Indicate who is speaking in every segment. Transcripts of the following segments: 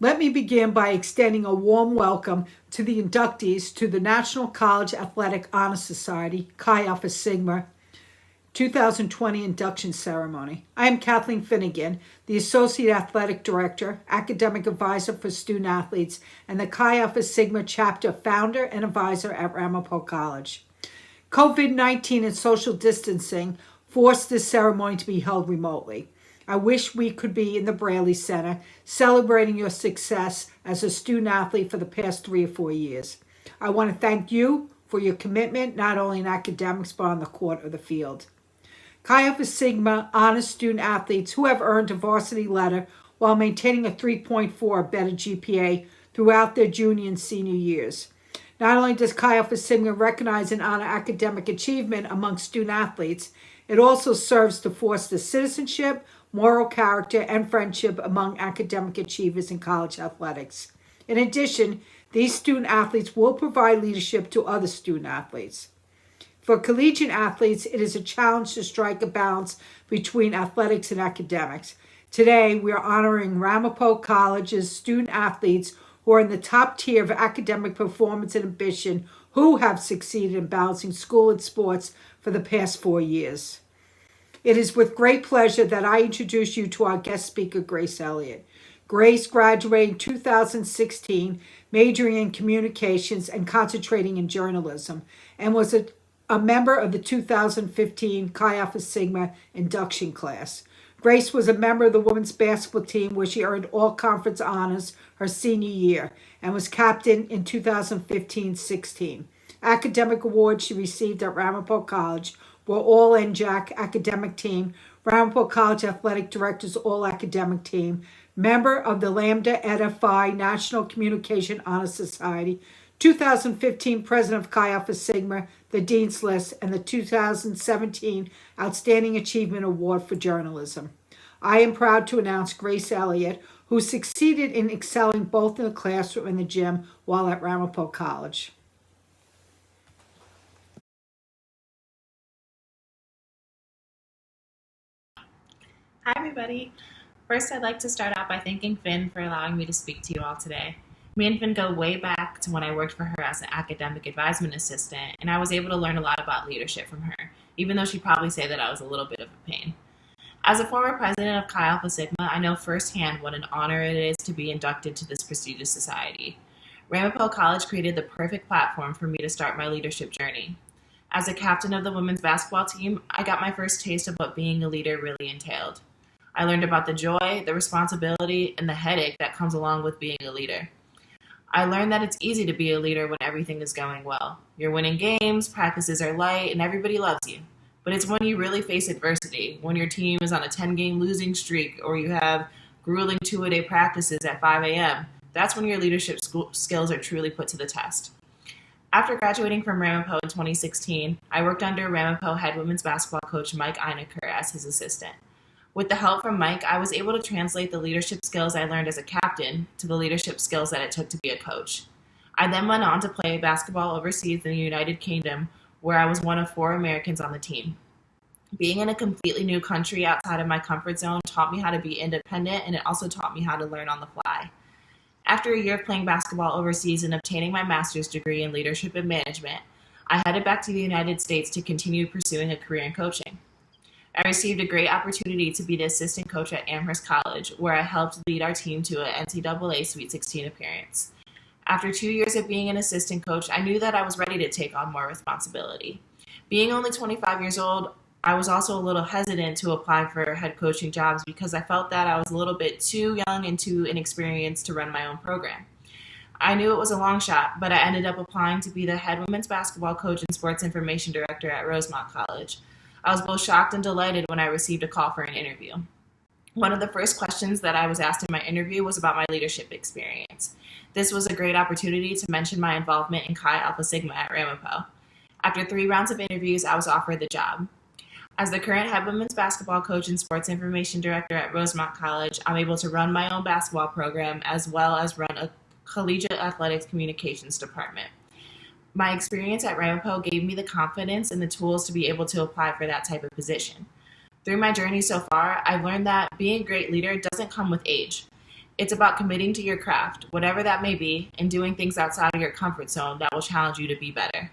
Speaker 1: Let me begin by extending a warm welcome to the inductees to the National College Athletic Honor Society, Chi Alpha Sigma, 2020 induction ceremony. I am Kathleen Finnegan, the Associate Athletic Director, Academic Advisor for Student Athletes, and the Chi Alpha Sigma Chapter Founder and Advisor at Ramapo College. COVID-19 and social distancing forced this ceremony to be held remotely. I wish we could be in the Braley Center celebrating your success as a student athlete for the past 3 or 4 years. I want to thank you for your commitment, not only in academics, but on the court or the field. Chi Alpha Sigma honors student athletes who have earned a varsity letter while maintaining a 3.4 or better GPA throughout their junior and senior years. Not only does Chi Alpha Sigma recognize and honor academic achievement among student athletes, it also serves to foster citizenship, moral character, and friendship among academic achievers in college athletics. In addition, these student athletes will provide leadership to other student athletes. For collegiate athletes, it is a challenge to strike a balance between athletics and academics. Today, we are honoring Ramapo College's student athletes who are in the top tier of academic performance and ambition, who have succeeded in balancing school and sports for the past 4 years. It is with great pleasure that I introduce you to our guest speaker, Grace Elliott. Grace graduated in 2016, majoring in communications and concentrating in journalism, and was a member of the 2015 Chi Alpha Sigma induction class. Grace was a member of the women's basketball team where she earned all conference honors her senior year and was captain in 2015-16. Academic awards she received at Ramapo College were All NJAC Academic Team, Ramapo College Athletic Directors All Academic Team, member of the Lambda Eta Phi National Communication Honor Society, 2015 President of Chi Alpha Sigma, the Dean's List, and the 2017 Outstanding Achievement Award for Journalism. I am proud to announce Grace Elliott, who succeeded in excelling both in the classroom and the gym while at Ramapo College.
Speaker 2: Hi, everybody. First, I'd like to start out by thanking Finn for allowing me to speak to you all today. Me and Finn go way back to when I worked for her as an academic advisement assistant, and I was able to learn a lot about leadership from her, even though she'd probably say that I was a little bit of a pain. As a former president of Chi Alpha Sigma, I know firsthand what an honor it is to be inducted to this prestigious society. Ramapo College created the perfect platform for me to start my leadership journey. As a captain of the women's basketball team, I got my first taste of what being a leader really entailed. I learned about the joy, the responsibility, and the headache that comes along with being a leader. I learned that it's easy to be a leader when everything is going well. You're winning games, practices are light, and everybody loves you. But it's when you really face adversity, when your team is on a 10-game losing streak or you have grueling 2-a-day practices at 5 a.m., that's when your leadership skills are truly put to the test. After graduating from Ramapo in 2016, I worked under Ramapo head women's basketball coach Mike Einecker as his assistant. With the help from Mike, I was able to translate the leadership skills I learned as a captain to the leadership skills that it took to be a coach. I then went on to play basketball overseas in the United Kingdom, where I was one of 4 Americans on the team. Being in a completely new country outside of my comfort zone taught me how to be independent, and it also taught me how to learn on the fly. After a year of playing basketball overseas and obtaining my master's degree in leadership and management, I headed back to the United States to continue pursuing a career in coaching. I received a great opportunity to be the assistant coach at Amherst College, where I helped lead our team to an NCAA Sweet 16 appearance. After 2 years of being an assistant coach, I knew that I was ready to take on more responsibility. Being only 25 years old, I was also a little hesitant to apply for head coaching jobs because I felt that I was a little bit too young and too inexperienced to run my own program. I knew it was a long shot, but I ended up applying to be the head women's basketball coach and sports information director at Rosemont College. I was both shocked and delighted when I received a call for an interview. One of the first questions that I was asked in my interview was about my leadership experience. This was a great opportunity to mention my involvement in Chi Alpha Sigma at Ramapo. After 3 rounds of interviews, I was offered the job. As the current head women's basketball coach and sports information director at Rosemont College, I'm able to run my own basketball program as well as run a collegiate athletics communications department. My experience at Ramapo gave me the confidence and the tools to be able to apply for that type of position. Through my journey so far, I've learned that being a great leader doesn't come with age. It's about committing to your craft, whatever that may be, and doing things outside of your comfort zone that will challenge you to be better.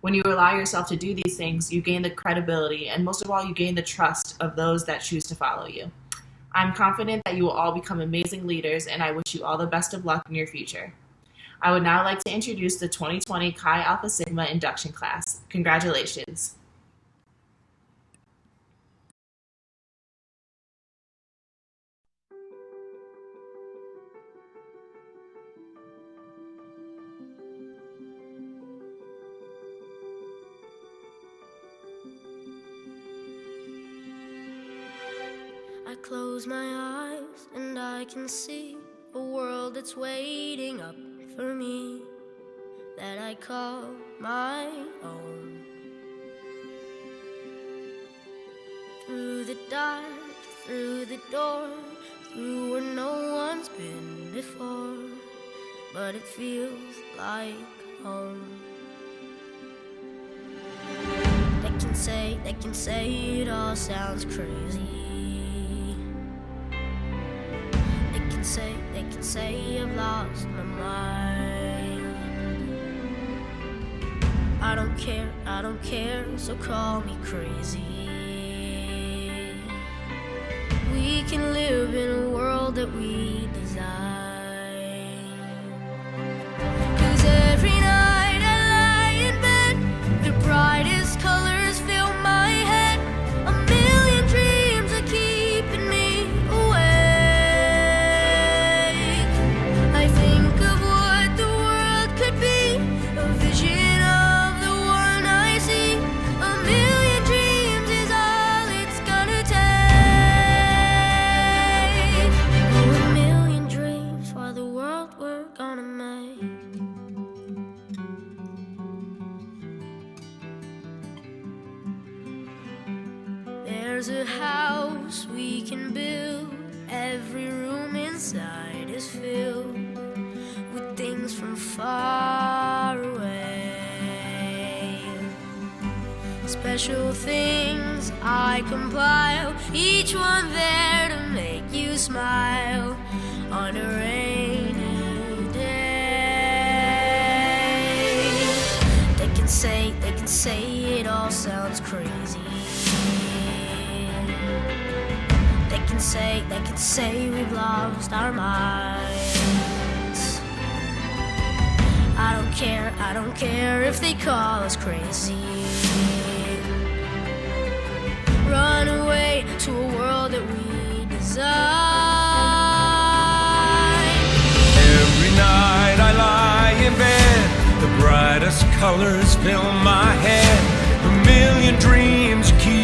Speaker 2: When you allow yourself to do these things, you gain the credibility, and most of all, you gain the trust of those that choose to follow you. I'm confident that you will all become amazing leaders, and I wish you all the best of luck in your future. I would now like to introduce the 2020 Chi Alpha Sigma induction class. Congratulations.
Speaker 3: I close my eyes and I can see a world that's waiting up for me, that I call my own. Through the dark, through the door, through where no one's been before, but it feels like home. They can say it all sounds crazy. They can say I've lost my mind. I don't care, so call me crazy. We can live in a world that we design. 'Cause every night I lie in bed, the brightest colors fill my head. A million dreams are keeping me awake. I think of what the world could be, a vision of the one I see. A million dreams is all it's gonna take. Oh, a million dreams for the world we're gonna make. There's a house we can build. Every room inside is filled with things from far away. Special things I compile, each one there to make you smile on a rainy day. They can say it all sounds crazy. They can say we've lost our minds. I don't care if they call us crazy. Run away to a world that we design.
Speaker 4: Every night I lie in bed, the brightest colors fill my head. A million dreams keep